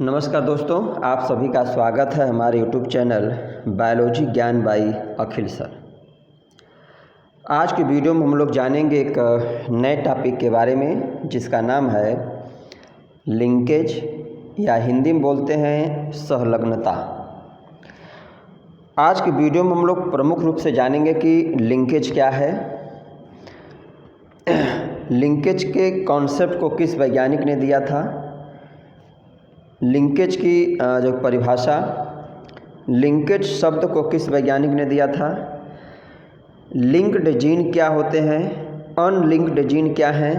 नमस्कार दोस्तों, आप सभी का स्वागत है हमारे यूट्यूब चैनल बायोलॉजी ज्ञान बाई अखिल सर। आज की वीडियो में हम लोग जानेंगे एक नए टॉपिक के बारे में जिसका नाम है लिंकेज या हिंदी में बोलते हैं सहलग्नता। आज की वीडियो में हम लोग प्रमुख रूप से जानेंगे कि लिंकेज क्या है, लिंकेज के कॉन्सेप्ट को किस वैज्ञानिक ने दिया था, लिंकेज की जो परिभाषा, लिंकेज शब्द को किस वैज्ञानिक ने दिया था, लिंक्ड जीन क्या होते हैं, अनलिंक्ड जीन क्या हैं,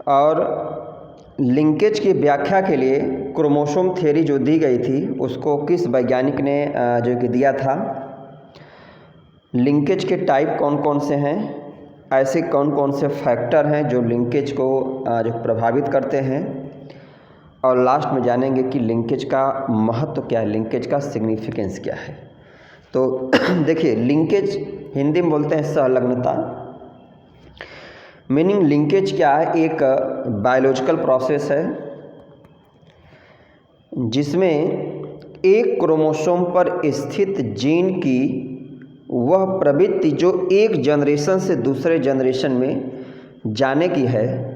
और लिंकेज की व्याख्या के लिए क्रोमोसोम थ्योरी जो दी गई थी उसको किस वैज्ञानिक ने जो कि दिया था, लिंकेज के टाइप कौन कौन से हैं, ऐसे कौन कौन से फैक्टर हैं जो लिंकेज को जो प्रभावित करते हैं, और लास्ट में जानेंगे कि लिंकेज का महत्व क्या है, लिंकेज का सिग्निफिकेंस क्या है। तो देखिए, लिंकेज हिंदी में बोलते हैं सहलग्नता। मीनिंग लिंकेज क्या है, एक बायोलॉजिकल प्रोसेस है जिसमें एक क्रोमोसोम पर स्थित जीन की वह प्रवृत्ति जो एक जनरेशन से दूसरे जनरेशन में जाने की है,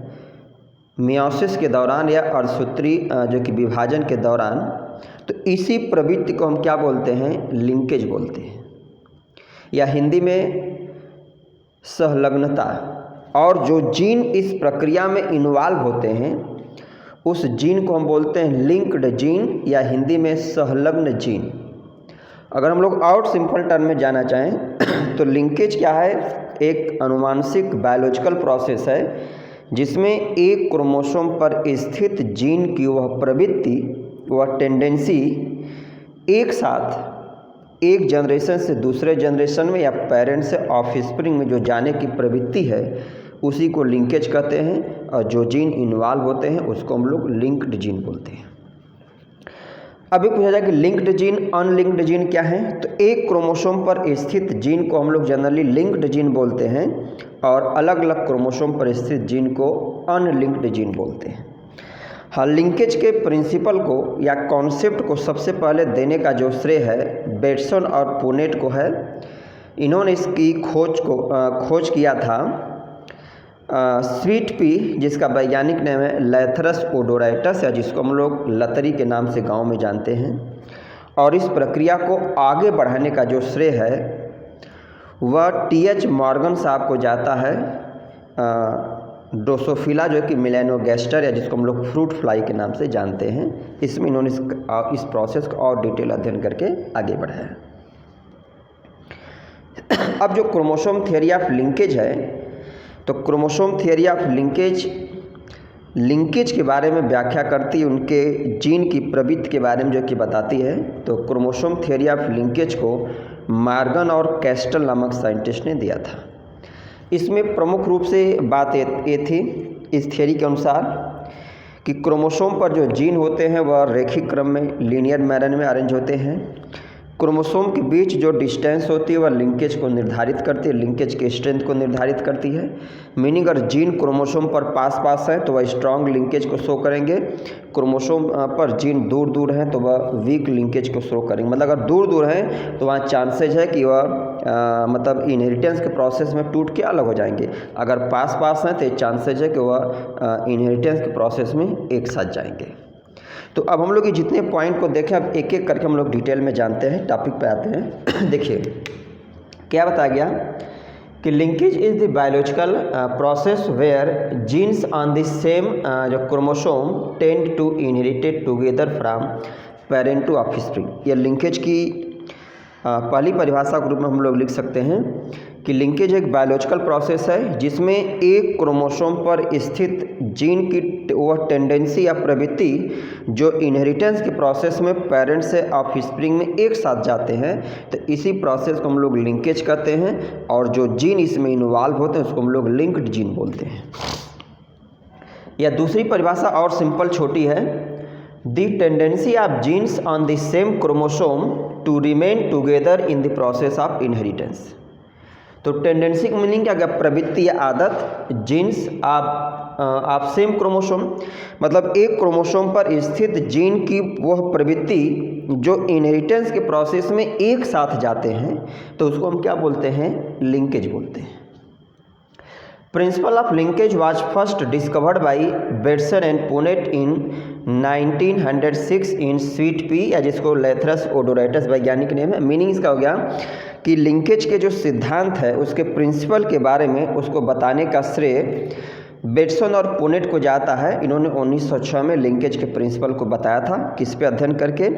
मियोसिस के दौरान या अर्धसूत्री जो कि विभाजन के दौरान, तो इसी प्रवृत्ति को हम क्या बोलते हैं, लिंकेज बोलते हैं, या हिंदी में सहलग्नता। और जो जीन इस प्रक्रिया में इन्वॉल्व होते हैं उस जीन को हम बोलते हैं लिंक्ड जीन या हिंदी में सहलग्न जीन। अगर हम लोग और सिंपल टर्म में जाना चाहें तो लिंकेज क्या है, एक आनुवांशिक बायोलॉजिकल प्रोसेस है जिसमें एक क्रोमोसोम पर स्थित जीन की वह प्रवृत्ति, वह टेंडेंसी एक साथ एक जनरेशन से दूसरे जनरेशन में या पेरेंट से ऑफस्प्रिंग में जो जाने की प्रवृत्ति है उसी को लिंकेज कहते हैं, और जो जीन इन्वॉल्व होते हैं उसको हम लोग लिंक्ड जीन बोलते हैं। अभी पूछा जाए कि लिंक्ड जीन अनलिंक्ड जीन क्या है, तो एक क्रोमोसोम पर स्थित जीन को हम लोग जनरली लिंक्ड जीन बोलते हैं और अलग अलग क्रोमोसोम पर स्थित जीन को अनलिंक्ड जीन बोलते हैं। हाँ, लिंकेज के प्रिंसिपल को या कॉन्सेप्ट को सबसे पहले देने का जो श्रेय है बेटसन और पुनेट को है। इन्होंने इसकी खोज किया था स्वीट पी, जिसका वैज्ञानिक नाम है लैथरस ओडोराइटस, या जिसको हम लोग लतरी के नाम से गांव में जानते हैं। और इस प्रक्रिया को आगे बढ़ाने का जो श्रेय है वह टी.एच. मॉर्गन साहब को जाता है, ड्रोसोफिला जो कि मेलानोगैस्टर या जिसको हम लोग फ्रूट फ्लाई के नाम से जानते हैं। इसमें इन्होंने इस प्रोसेस को और डिटेल अध्ययन करके आगे बढ़ाया। अब जो क्रोमोसोम थ्योरी ऑफ लिंकेज है, तो क्रोमोसोम थ्योरी ऑफ लिंकेज के बारे में व्याख्या करती है, उनके जीन की प्रवृत्ति के बारे में जो कि बताती है। तो क्रोमोसोम थ्योरी ऑफ लिंकेज को मॉर्गन और कैस्टल नामक साइंटिस्ट ने दिया था। इसमें प्रमुख रूप से बात ये थी इस थ्योरी के अनुसार कि क्रोमोसोम पर जो जीन होते हैं वह रैखिक क्रम में लीनियर मैनर में अरेंज होते हैं। क्रोमोसोम के बीच जो डिस्टेंस होती है वह लिंकेज को निर्धारित करती है, लिंकेज के स्ट्रेंथ को निर्धारित करती है। मीनिंग अगर जीन क्रोमोसोम पर पास पास है तो वह स्ट्रॉन्ग लिंकेज को शो करेंगे, क्रोमोसोम पर जीन दूर दूर हैं तो वह वीक लिंकेज को शो करेंगे। मतलब अगर दूर दूर हैं तो वहाँ चांसेज है कि वह मतलब इनहेरिटेंस के प्रोसेस में टूट के अलग हो जाएंगे, अगर पास पास हैं तो चांसेज है कि वह इनहेरिटेंस के प्रोसेस में एक साथ जाएंगे। तो अब हम लोग ये जितने पॉइंट को देखें, अब एक एक करके हम लोग डिटेल में जानते हैं, टॉपिक पे आते हैं। देखिए क्या बताया गया कि linkage is the biological process where genes on the same जो chromosome tend to inherited together from parent to offspring. ये लिंकेज की पहली परिभाषा के रूप में हम लोग लिख सकते हैं कि लिंकेज एक बायोलॉजिकल प्रोसेस है जिसमें एक क्रोमोसोम पर स्थित जीन की वह टेंडेंसी या प्रवृत्ति जो इनहेरिटेंस के प्रोसेस में पेरेंट से ऑफस्प्रिंग में एक साथ जाते हैं, तो इसी प्रोसेस को हम लोग लिंकेज कहते हैं। और जो जीन इसमें इन्वॉल्व होते हैं उसको हम लोग लिंक्ड जीन बोलते हैं। या दूसरी परिभाषा और सिंपल छोटी है, the tendency of genes on the same chromosome to remain together in the process of inheritance. तो टेंडेंसी की मीनिंग क्या, प्रवृत्ति या आदत। जीन्स आप सेम क्रोमोसोम, मतलब एक क्रोमोसोम पर स्थित जीन की वह प्रवृत्ति जो इनहेरिटेंस के प्रोसेस में एक साथ जाते हैं, तो उसको हम क्या बोलते हैं, लिंकेज बोलते हैं। Principle of linkage was first discovered by Bateson and Punnett in 1906 in sweet pea, या जिसको लेथरस ओडोराइटस वैज्ञानिक नेम है। मीनिंग इसका हो गया कि लिंकेज के जो सिद्धांत है उसके प्रिंसिपल के बारे में उसको बताने का श्रेय बेटसन और पुनेट को जाता है। इन्होंने 1906 में लिंकेज के प्रिंसिपल को बताया था, किस पे अध्ययन करके,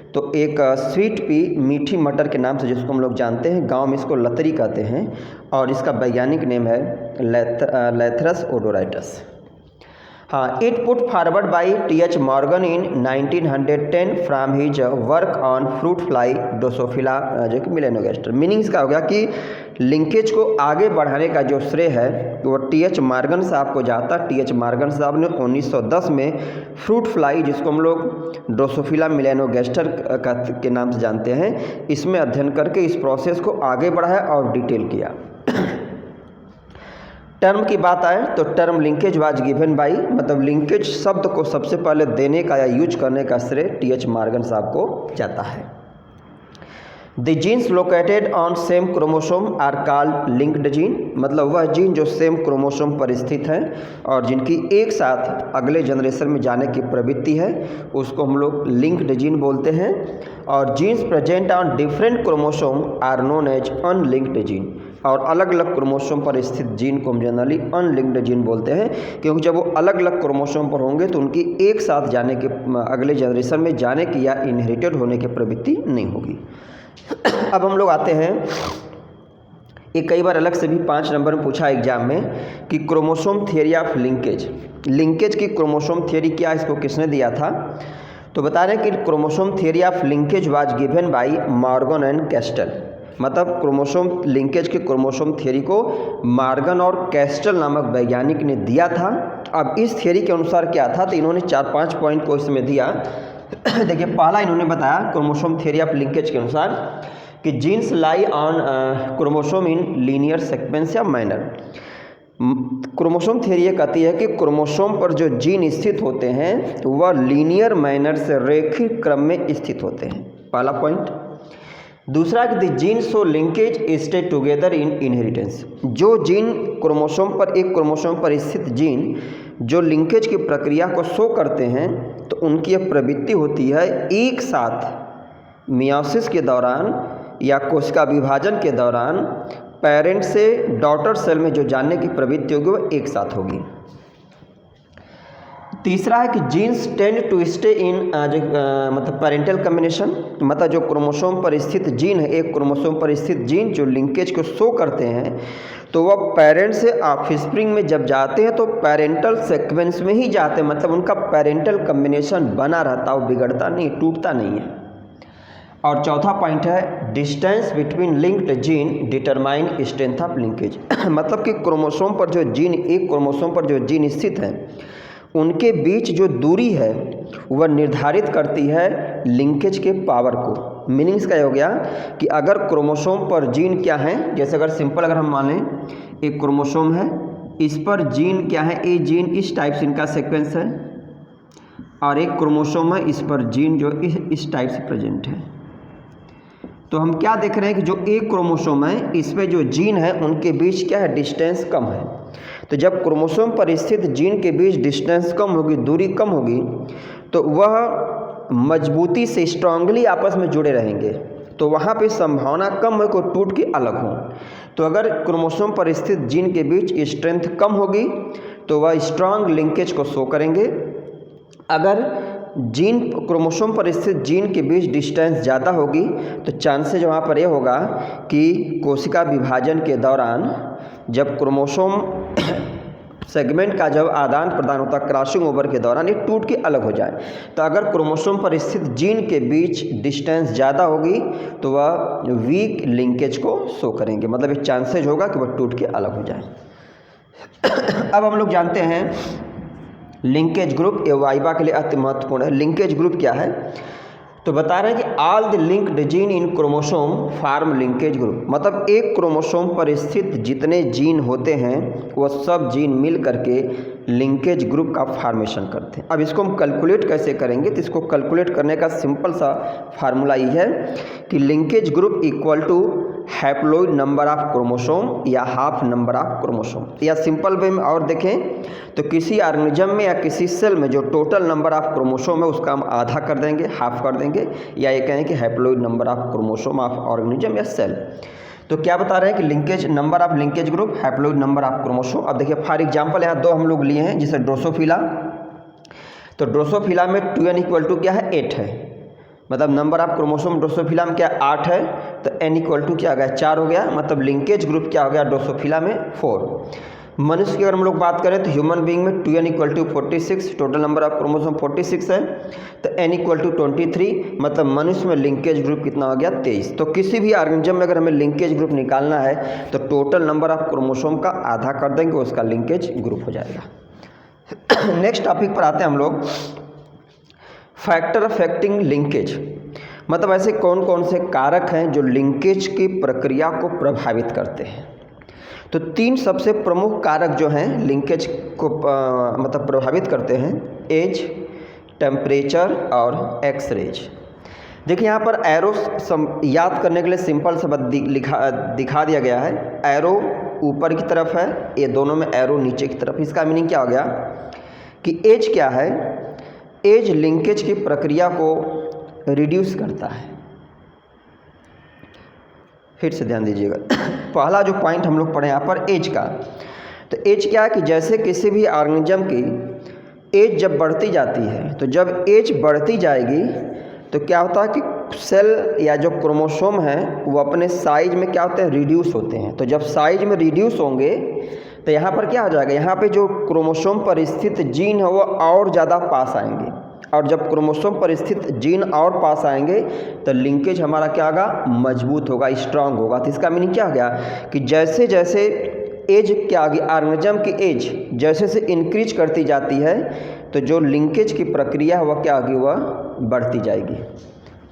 तो एक स्वीट पी, मीठी मटर के नाम से जिसको हम लोग जानते हैं, गांव में इसको लतरी कहते हैं, और इसका वैज्ञानिक नेम है लेथरस ओडोराइटस। हाँ, it put forward by TH. Morgan in 1910 from his work on fruit fly Drosophila, जो कि मिलेनोगेस्टर। मीनिंग इसका हो गया कि लिंकेज को आगे बढ़ाने का जो श्रेय है वो टी.एच. मॉर्गन साहब को जाता। टी.एच. मॉर्गन साहब ने 1910 में फ्रूट फ्लाई, जिसको हम लोग ड्रोसोफिला मिलेनोगेस्टर के नाम से जानते हैं, इसमें अध्ययन करके इस प्रोसेस को आगे बढ़ाया और डिटेल किया। टर्म की बात आए तो term linkage was given by, मतलब लिंकेज शब्द को सबसे पहले देने का या यूज करने का श्रेय टी.एच. मॉर्गन साहब को जाता है। The genes located on same chromosome are called linked gene, मतलब वह जीन जो सेम क्रोमोसोम पर स्थित हैं और जिनकी एक साथ अगले जनरेशन में जाने की प्रवृत्ति है, उसको हम लोग लिंक्ड जीन बोलते हैं। और genes present on different chromosome are known as unlinked gene, और अलग अलग क्रोमोसोम पर स्थित जीन को हम जनरली अनलिंक्ड जीन बोलते हैं, क्योंकि जब वो अलग अलग क्रोमोसोम पर होंगे तो उनकी एक साथ जाने के, अगले जनरेशन में जाने की या इनहेरिटेड होने की प्रवृत्ति नहीं होगी। अब हम लोग आते हैं, ये कई बार अलग से भी 5 नंबर में पूछा एग्जाम में कि chromosome theory of linkage, linkage की क्रोमोसोम थियरी क्या, इसको किसने दिया था। तो बता रहे हैं कि chromosome theory of linkage was given by Morgan and castle, मतलब क्रोमोसोम लिंकेज के क्रोमोसोम थियरी को मॉर्गन और कैस्टल नामक वैज्ञानिक ने दिया था। अब इस थियरी के अनुसार क्या था, तो इन्होंने 4-5 पॉइंट को इसमें दिया। देखिए, पहला इन्होंने बताया क्रोमोसोम थियरी ऑफ लिंकेज के अनुसार कि genes lie on chromosome in linear sequence या मैनर। क्रोमोसोम थियरी ये कहती है कि क्रोमोसोम पर जो जीन स्थित होते हैं वह लीनियर मैनर से रेखिक क्रम में स्थित होते हैं, पहला पॉइंट। दूसरा कि the gene so linkage stay together in inheritance, जो जीन क्रोमोसोम पर, एक क्रोमोसोम पर स्थित जीन जो लिंकेज की प्रक्रिया को शो करते हैं, तो उनकी यह प्रवृत्ति होती है एक साथ मियोसिस के दौरान या कोशिका विभाजन के दौरान पेरेंट से डॉटर सेल में जो जाने की प्रवृत्ति होगी वह एक साथ होगी। तीसरा है कि genes tend to stay in मतलब पेरेंटल कम्बिनेशन, मतलब जो क्रोमोसोम पर स्थित जीन है, एक क्रोमोसोम पर स्थित जीन जो लिंकेज को शो करते हैं, तो वह पेरेंट से ऑफस्प्रिंग में जब जाते हैं तो पेरेंटल सीक्वेंस में ही जाते हैं, मतलब उनका पेरेंटल कम्बिनेशन बना रहता, वो बिगड़ता नहीं, टूटता नहीं है। और चौथा पॉइंट है distance between linked gene determine strength of linkage, मतलब कि क्रोमोसोम पर जो जीन, एक क्रोमोसोम पर जो जीन स्थित हैं उनके बीच जो दूरी है वह निर्धारित करती है लिंकेज के पावर को। मीनिंग इसका हो गया कि अगर क्रोमोसोम पर जीन क्या है, जैसे अगर सिंपल अगर हम मान लें एक क्रोमोसोम है, इस पर जीन क्या है, ए जीन इस टाइप से इनका सीक्वेंस है, और एक क्रोमोसोम है, इस पर जीन जो इस टाइप से प्रेजेंट है, तो हम क्या देख रहे हैं कि जो एक क्रोमोसोम है इस पे जो जीन है उनके बीच क्या है, डिस्टेंस कम है। तो जब क्रोमोसोम पर स्थित जीन के बीच डिस्टेंस कम होगी, दूरी कम होगी, तो वह मजबूती से स्ट्रांगली आपस में जुड़े रहेंगे, तो वहाँ पे संभावना कम है कि टूट के अलग हों। तो अगर क्रोमोसोम पर स्थित जीन के बीच स्ट्रेंथ कम होगी तो वह स्ट्रांग लिंकेज को शो करेंगे। अगर जीन क्रोमोसोम पर स्थित जीन के बीच डिस्टेंस ज़्यादा होगी तो चांसेज वहाँ पर यह होगा कि कोशिका विभाजन के दौरान जब क्रोमोसोम सेगमेंट का जब आदान प्रदान होता है क्रॉसिंग ओवर के दौरान, ये टूट के अलग हो जाए। तो अगर क्रोमोसोम पर स्थित जीन के बीच डिस्टेंस ज़्यादा होगी तो वह वीक लिंकेज को शो करेंगे, मतलब एक चांसेज होगा कि वह टूट के अलग हो जाए। अब हम लोग जानते हैं लिंकेज ग्रुप, ये वाइवा के लिए अति महत्वपूर्ण है। लिंकेज ग्रुप क्या है? तो बता रहे हैं कि all the linked gene in chromosome form linkage group, मतलब एक क्रोमोसोम पर स्थित जितने जीन होते हैं वो सब जीन मिल करके लिंकेज ग्रुप का फॉर्मेशन करते हैं। अब इसको हम कैलकुलेट कैसे करेंगे, तो इसको कैलकुलेट करने का सिंपल सा फार्मूला ये है कि linkage group equal to haploid number of chromosome या हाफ नंबर ऑफ क्रोमोसोम, या सिंपल वे में और देखें तो किसी ऑर्गेनिज्म में या किसी सेल में जो टोटल नंबर ऑफ क्रोमोसोम है उसका हम आधा कर देंगे, हाफ कर देंगे, या ये कहें कि haploid number of chromosome of organism या सेल। तो क्या बता रहे हैं कि linkage number of linkage group haploid number of chromosome. अब देखिए फॉर एग्जांपल यहाँ दो हम लोग लिए हैं, जैसे ड्रोसोफिला, तो ड्रोसोफिला में 2n इक्वल टू क्या है 8 है, मतलब नंबर ऑफ क्रोमोसोम ड्रोसोफिला में क्या 8 है, तो n इक्वल टू क्या आ गया 4 हो गया, मतलब लिंकेज ग्रुप क्या हो गया ड्रोसोफिला में 4। मनुष्य की अगर हम लोग बात करें तो ह्यूमन बीइंग में 2n equal to 46, total number of chromosome 46 है, तो n इक्वल टू 23, मतलब मनुष्य में लिंकेज ग्रुप कितना हो गया 23। तो किसी भी ऑर्गेनिज्म में अगर हमें लिंकेज ग्रुप निकालना है तो टोटल नंबर ऑफ क्रोमोसोम का आधा कर देंगे, उसका लिंकेज ग्रुप हो जाएगा। नेक्स्ट टॉपिक पर आते हैं हम लोग, फैक्टर अफेक्टिंग लिंकेज, मतलब ऐसे कौन कौन से कारक हैं जो लिंकेज की प्रक्रिया को प्रभावित करते हैं। तो 3 सबसे प्रमुख कारक जो हैं लिंकेज को मतलब प्रभावित करते हैं, एज, टेम्परेचर और एक्सरेज। देखिए यहाँ पर एरो याद करने के लिए सिंपल शब्द दिखा दिया गया है, एरो ऊपर की तरफ है, ये दोनों में एरो नीचे की तरफ। इसका मीनिंग क्या हो गया कि एज क्या है, एज लिंकेज की प्रक्रिया को रिड्यूस करता है। फिर से ध्यान दीजिएगा, पहला जो पॉइंट हम लोग पढ़े यहाँ पर एज का, तो एज क्या है कि जैसे किसी भी ऑर्गेनिज्म की एज जब बढ़ती जाती है, तो जब एज बढ़ती जाएगी तो क्या होता है कि सेल या जो क्रोमोसोम हैं वो अपने साइज में क्या होते हैं रिड्यूस होते हैं। तो जब साइज में रिड्यूस होंगे तो यहाँ पर क्या हो जाएगा, यहाँ पे जो क्रोमोसोम पर स्थित जीन है वो और ज़्यादा पास आएंगे, और जब क्रोमोसोम पर स्थित जीन और पास आएंगे तो लिंकेज हमारा क्या होगा मजबूत होगा, स्ट्रांग होगा। तो इसका मीनिंग क्या हो गया कि जैसे जैसे एज क्या आगे ऑर्गेनिज्म की एज जैसे से इंक्रीज करती जाती है तो जो लिंकेज की प्रक्रिया है वह क्या होगी, वह बढ़ती जाएगी।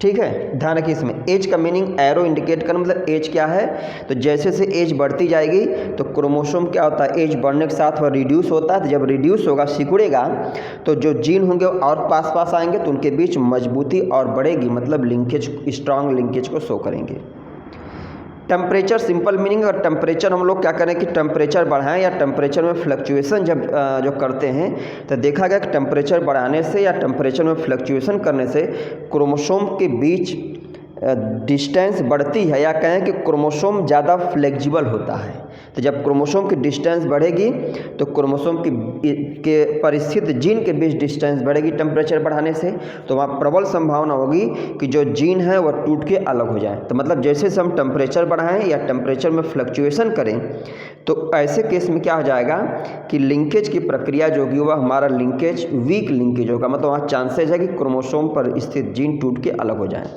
ठीक है, ध्यान रखिए इसमें एज का मीनिंग एरो इंडिकेट करना, मतलब एज क्या है, तो जैसे से एज बढ़ती जाएगी तो क्रोमोसोम क्या होता है एज बढ़ने के साथ वह रिड्यूस होता है, तो जब रिड्यूस होगा सिकुड़ेगा तो जो जीन होंगे और पास पास आएंगे तो उनके बीच मजबूती और बढ़ेगी, मतलब लिंकेज स्ट्रांग लिंकेज को शो करेंगे। टेम्परेचर सिंपल मीनिंग, और टेम्परेचर हम लोग क्या करें कि टेम्परेचर बढ़ाएं या टेम्परेचर में फ्लक्चुएसन जब जो करते हैं तो देखा गया कि टेम्परेचर बढ़ाने से या टेम्परेचर में फ्लक्चुएसन करने से क्रोमोसोम के बीच डिस्टेंस बढ़ती है, या कहें कि क्रोमोसोम ज़्यादा फ्लेक्सिबल होता है। तो जब क्रोमोसोम की डिस्टेंस बढ़ेगी तो क्रोमोसोम के परिस्थित जीन के बीच डिस्टेंस बढ़ेगी टेम्परेचर बढ़ाने से, तो वहाँ प्रबल संभावना होगी कि जो जीन है वह टूट के अलग हो जाए। तो मतलब जैसे जैसे हम टेम्परेचर बढ़ाएं या टेम्परेचर में फ्लक्चुएसन करें तो ऐसे केस में क्या हो जाएगा कि लिंकेज की प्रक्रिया जो होगी वह हमारा लिंकेज वीक लिंकेज होगा, मतलब वहाँ चांसेज है कि क्रोमोसोम पर स्थित जीन टूट के अलग हो जाए।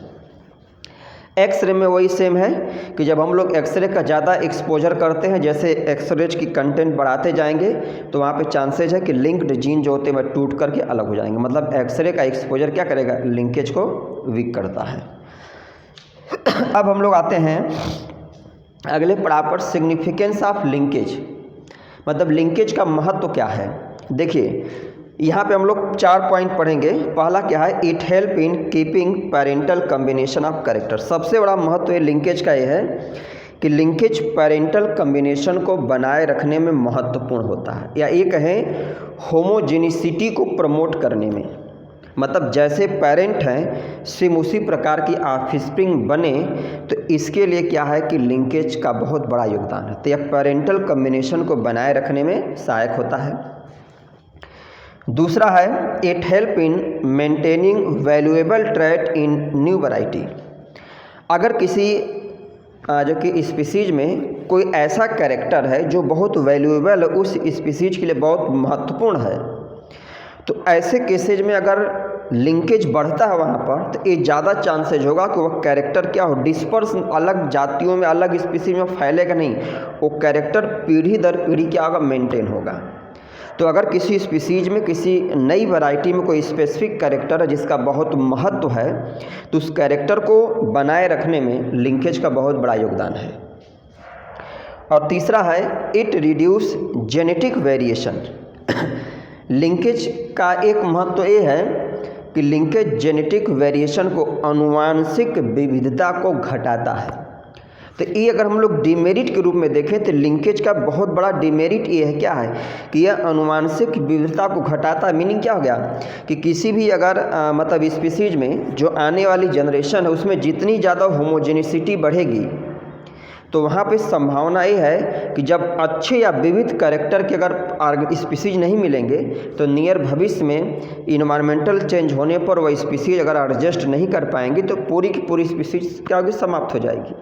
एक्सरे में वही सेम है कि जब हम लोग एक्सरे का ज़्यादा एक्सपोजर करते हैं, जैसे एक्सरे की कंटेंट बढ़ाते जाएंगे तो वहाँ पे चांसेज है कि लिंक्ड जीन जो होते हैं वह टूट करके अलग हो जाएंगे, मतलब एक्सरे का एक्सपोजर क्या करेगा लिंकेज को वीक करता है। अब हम लोग आते हैं अगले पड़ाव पर, सिग्निफिकेंस ऑफ लिंकेज, मतलब लिंकेज का महत्व क्या है। देखिए यहाँ पे हम लोग 4 पॉइंट पढ़ेंगे। पहला क्या है, it help in keeping parental combination of character. सबसे बड़ा महत्व है लिंकेज का यह है कि लिंकेज पेरेंटल कम्बिनेशन को बनाए रखने में महत्वपूर्ण होता है, या ये कहें होमोजेनिसिटी को प्रमोट करने में, मतलब जैसे पेरेंट हैं सेम उसी प्रकार की ऑफस्प्रिंग बने, तो इसके लिए क्या है कि लिंकेज का बहुत बड़ा योगदान है। तो यह पेरेंटल कम्बिनेशन को बनाए रखने में सहायक होता है। दूसरा है it help in maintaining valuable trait in new variety. अगर किसी जो कि स्पीसीज में कोई ऐसा कैरेक्टर है जो बहुत वैल्यूएबल उस स्पीसीज के लिए बहुत महत्वपूर्ण है, तो ऐसे केसेज में अगर लिंकेज बढ़ता है वहाँ पर तो ये ज़्यादा चांसेज होगा कि वह कैरेक्टर क्या हो डिस्पर्स अलग जातियों में अलग स्पीसीज में फैलेगा नहीं, वो कैरेक्टर पीढ़ी दर पीढ़ी क्या होगा मेंटेन होगा। तो अगर किसी स्पीसीज में किसी नई वैरायटी में कोई स्पेसिफिक कैरेक्टर है जिसका बहुत महत्व है, तो उस कैरेक्टर को बनाए रखने में लिंकेज का बहुत बड़ा योगदान है। और तीसरा है it reduce genetic variation. Linkage का एक महत्व ये है कि लिंकेज जेनेटिक वेरिएशन को, अनुवांशिक विविधता को घटाता है। तो ये अगर हम लोग डिमेरिट के रूप में देखें तो लिंकेज का बहुत बड़ा डिमेरिट ये है, क्या है कि यह अनुवांशिक विविधता को घटाता है। मीनिंग क्या हो गया कि किसी भी अगर मतलब स्पीसीज में जो आने वाली जनरेशन है उसमें जितनी ज़्यादा होमोजेनिसिटी बढ़ेगी, तो वहाँ पे संभावना ये है कि जब अच्छे या विविध कैरेक्टर के अगर स्पीसीज नहीं मिलेंगे तो नियर भविष्य में इन्वायरमेंटल चेंज होने पर वह स्पीसीज अगर एडजस्ट नहीं कर पाएंगी तो पूरी की पूरी स्पीसीज क्या होगी, समाप्त हो जाएगी।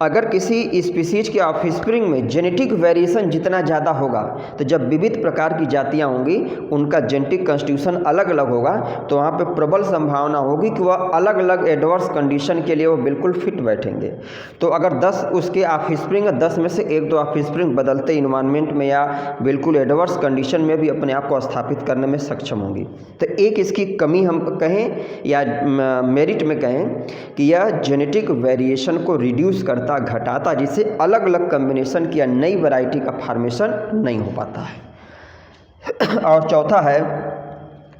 अगर किसी स्पीसीज के ऑफस्प्रिंग में जेनेटिक वेरिएशन जितना ज़्यादा होगा, तो जब विविध प्रकार की जातियाँ होंगी उनका जेनेटिक कॉन्स्टिट्यूशन अलग अलग होगा, तो वहाँ पे प्रबल संभावना होगी कि वह अलग अलग एडवर्स कंडीशन के लिए वो बिल्कुल फिट बैठेंगे। तो अगर 10 उसके ऑफस्प्रिंग है, 10 में से 1-2 ऑफस्प्रिंग बदलते इन्वायरमेंट में या बिल्कुल एडवर्स कंडीशन में भी अपने आप को स्थापित करने में सक्षम होंगी। तो एक इसकी कमी हम कहें या मेरिट में कहें कि यह जेनेटिक वेरिएशन को रिड्यूस करता, घटाता, जिससे अलग अलग कॉम्बिनेशन की या नई वैरायटी का फॉर्मेशन नहीं हो पाता है। और चौथा है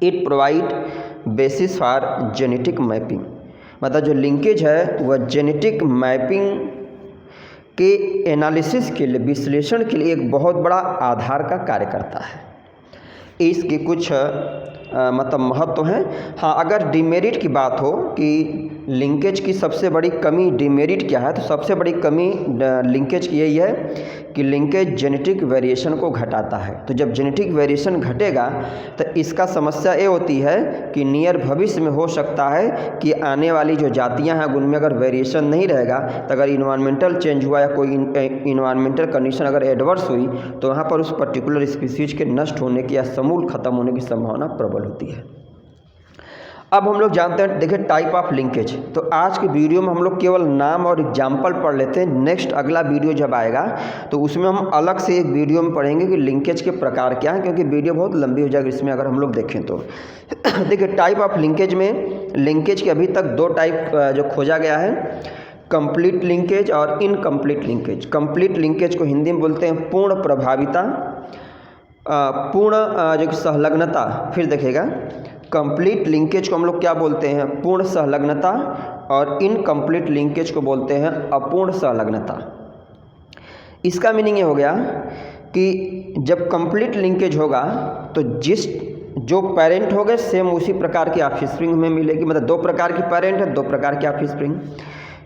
it provide basis for genetic mapping. मतलब जो लिंकेज है वह जेनेटिक मैपिंग के एनालिसिस के लिए, विश्लेषण के लिए एक बहुत बड़ा आधार का कार्य करता है। इसके कुछ मतलब महत्व हैं। हाँ, अगर डिमेरिट की बात हो कि लिंकेज की सबसे बड़ी कमी डिमेरिट क्या है, तो सबसे बड़ी कमी लिंकेज की यही है कि लिंकेज जेनेटिक वेरिएशन को घटाता है। तो जब जेनेटिक वेरिएशन घटेगा तो इसका समस्या ये होती है कि नियर भविष्य में हो सकता है कि आने वाली जो जातियां हैं उनमें अगर वेरिएशन नहीं रहेगा, तो अगर इन्वायरमेंटल चेंज हुआ या कोई इन्वायरमेंटल कंडीशन अगर एडवर्स हुई, तो वहाँ पर उस पर्टिकुलर स्पीसीज के नष्ट होने की या समूल खत्म होने की संभावना प्रबल होती है। अब हम लोग जानते हैं, देखिए टाइप ऑफ लिंकेज। तो आज के वीडियो में हम लोग केवल नाम और एग्जाम्पल पढ़ लेते हैं। नेक्स्ट अगला वीडियो जब आएगा तो उसमें हम अलग से एक वीडियो में पढ़ेंगे कि लिंकेज के प्रकार क्या हैं, क्योंकि वीडियो बहुत लंबी हो जाएगी इसमें अगर हम लोग देखें तो। देखिए टाइप ऑफ लिंकेज में लिंकेज के अभी तक 2 टाइप जो खोजा गया है, कंप्लीट लिंकेज और इनकम्प्लीट लिंकेज। कंप्लीट लिंकेज को हिंदी में बोलते हैं पूर्ण प्रभाविता, पूर्ण जो सहलग्नता। फिर देखिएगा कंप्लीट लिंकेज को हम लोग क्या बोलते हैं, पूर्ण सहलग्नता, और इनकम्प्लीट लिंकेज को बोलते हैं अपूर्ण सहलग्नता। इसका मीनिंग ये हो गया कि जब कंप्लीट लिंकेज होगा तो जो पेरेंट हो गए सेम उसी प्रकार की ऑफस्प्रिंग में मिलेगी। मतलब 2 प्रकार की पेरेंट है, 2 प्रकार की ऑफस्प्रिंग।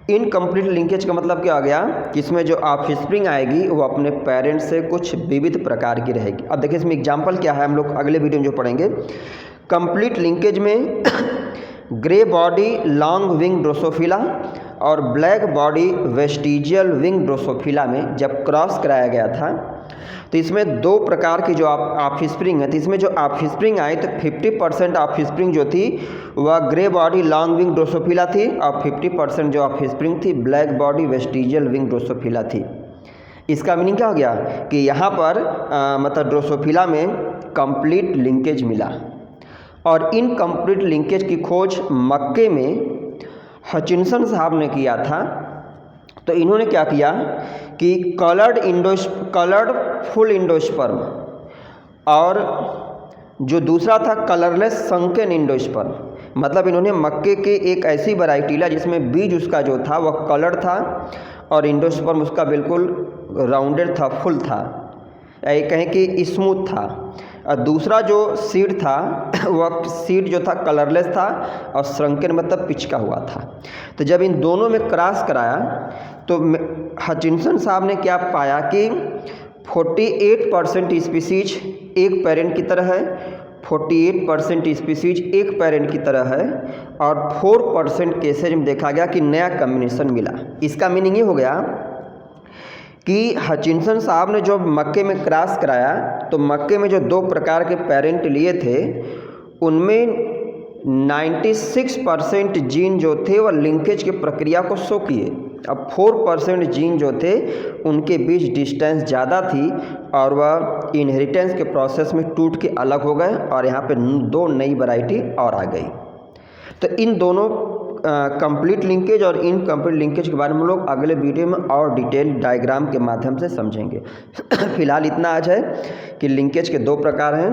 इनकम्प्लीट लिंकेज का मतलब क्या हो गया कि इसमें जो ऑफस्प्रिंग आएगी वो अपने पेरेंट से कुछ विविध प्रकार की रहेगी। अब देखिए इसमें एग्जाम्पल क्या है, हम लोग अगले वीडियो में जो पढ़ेंगे। कंप्लीट लिंकेज में grey body long wing drosophila और black body vestigial wing drosophila में जब क्रॉस कराया गया था, तो इसमें 2 प्रकार की जो ऑफस्प्रिंग है, तो इसमें जो ऑफस्प्रिंग आई तो 50% ऑफस्प्रिंग जो थी वह grey body long wing Drosophila थी, और 50% जो ऑफस्प्रिंग थी black body vestigial wing Drosophila थी। इसका मीनिंग क्या हो गया कि यहाँ पर मतलब ड्रोसोफिला में कंप्लीट लिंकेज मिला। और इनकम्प्लीट लिंकेज की खोज मक्के में हचिनसन साहब ने किया था। तो इन्होंने क्या किया कि कलर्ड फुल इंडोस्पर्म और जो दूसरा था कलरलेस संकेन इंडोस्पर्म, मतलब इन्होंने मक्के के एक ऐसी वैरायटी ला जिसमें बीज उसका जो था वह कलर्ड था और इंडोस्पर्म उसका बिल्कुल राउंडेड था, फुल था, या कहें कि स्मूथ था। और दूसरा जो सीड था वह सीड जो था कलरलेस था और श्रंकेन मतलब पिचका हुआ था। तो जब इन दोनों में क्रॉस कराया तो हचिनसन साहब ने क्या पाया कि 48% स्पीसीज एक पेरेंट की तरह है, 48% स्पीसीज एक पेरेंट की तरह है, और 4% केसेज में देखा गया कि नया कॉम्बिनेशन मिला। इसका मीनिंग ये हो गया कि हचिनसन साहब ने जो मक्के में क्रॉस कराया तो मक्के में जो 2 प्रकार के पेरेंट लिए थे उनमें 96% जीन जो थे वह लिंकेज की प्रक्रिया को शो किए। अब 4% जीन जो थे उनके बीच डिस्टेंस ज़्यादा थी और वह इनहेरिटेंस के प्रोसेस में टूट के अलग हो गए और यहाँ पे 2 नई वैरायटी और आ गई। तो इन दोनों कंप्लीट लिंकेज और इनकम्प्लीट लिंकेज के बारे में हम लोग अगले वीडियो में और डिटेल डायग्राम के माध्यम से समझेंगे। फिलहाल इतना आज है कि लिंकेज के 2 प्रकार हैं,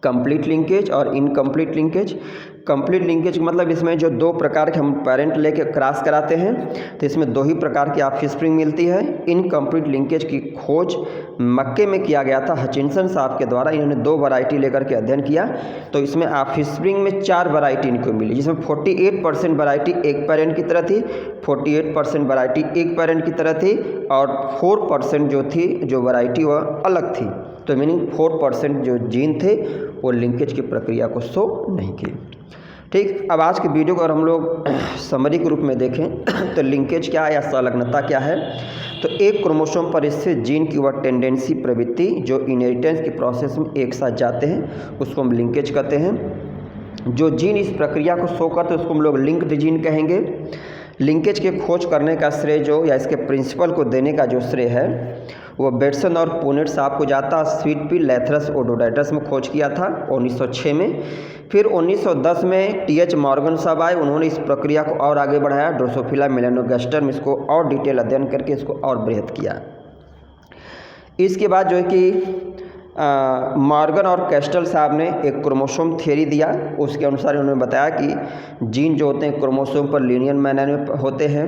कंप्लीट लिंकेज और इनकम्प्लीट लिंकेज। कंप्लीट लिंकेज मतलब इसमें जो 2 प्रकार के हम पेरेंट लेके क्रॉस कराते हैं तो इसमें 2 ही प्रकार की ऑफस्प्रिंग मिलती है। इनकम्प्लीट लिंकेज की खोज मक्के में किया गया था हचिंसन साहब के द्वारा। इन्होंने 2 वैरायटी लेकर के अध्ययन किया तो इसमें ऑफस्प्रिंग में 4 वैरायटी इनको मिली, जिसमें 48% वैरायटी एक पेरेंट की तरह थी, 48% वैरायटी एक पेरेंट की तरह थी और 4% जो थी जो वैरायटी वह अलग थी। तो मीनिंग 4% जो जीन थे वो लिंकेज की प्रक्रिया को शो नहीं किए। ठीक, अब आज के वीडियो को अगर हम लोग समरी के रूप में देखें तो लिंकेज क्या है या संलग्नता क्या है। तो एक क्रोमोसोम पर स्थित जीन की वह टेंडेंसी प्रवृत्ति जो इनहेरिटेंस के प्रोसेस में एक साथ जाते हैं उसको हम लिंकेज कहते हैं। जो जीन इस प्रक्रिया को शो करते हैं उसको हम लोग लिंक्ड जीन कहेंगे। लिंकेज के खोज करने का श्रेय जो या इसके प्रिंसिपल को देने का जो श्रेय है वो बेटसन और पुनेट साहब को जाता। स्वीट पी लैथरस ओडोडाइटस में खोज किया था 1906 में। फिर 1910 में टीएच मॉर्गन साहब आए, उन्होंने इस प्रक्रिया को और आगे बढ़ाया। ड्रोसोफिला मेलानोगास्टर में इसको और डिटेल अध्ययन करके इसको और बृहद किया। इसके बाद जो है कि मॉर्गन और कैस्टल साहब ने एक क्रोमोसोम थ्योरी दिया। उसके अनुसार उन्होंने बताया कि जीन जो होते हैं क्रोमोसोम पर लीनियर मैनर में होते हैं।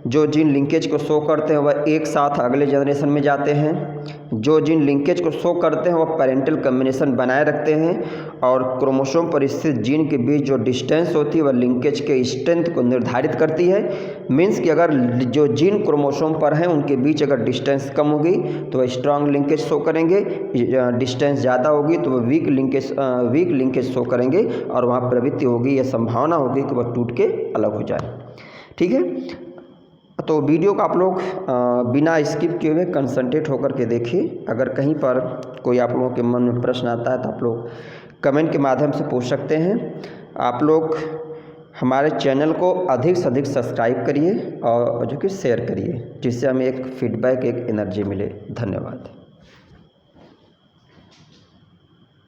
जो जीन लिंकेज को शो करते हैं वह एक साथ अगले जनरेशन में जाते हैं। जो जीन लिंकेज को शो करते हैं वह पेरेंटल कॉम्बिनेशन बनाए रखते हैं और क्रोमोसोम पर स्थित जीन के बीच जो डिस्टेंस होती है वह लिंकेज के स्ट्रेंथ को निर्धारित करती है। मीन्स कि अगर जो जीन क्रोमोसोम पर हैं उनके बीच अगर डिस्टेंस कम होगी तो वह स्ट्रांग लिंकेज शो करेंगे, डिस्टेंस ज़्यादा होगी तो वह वीक लिंकेज शो करेंगे और वहाँ प्रवृत्ति होगी या संभावना होगी कि वह टूट के अलग हो जाए। ठीक है, तो वीडियो को आप लोग बिना स्किप किए हुए कंसंट्रेट होकर के देखिए। अगर कहीं पर कोई आप लोगों के मन में प्रश्न आता है तो आप लोग कमेंट के माध्यम से पूछ सकते हैं। आप लोग हमारे चैनल को अधिक से अधिक सब्सक्राइब करिए और जो कि शेयर करिए, जिससे हमें एक फीडबैक, एक एनर्जी मिले। धन्यवाद।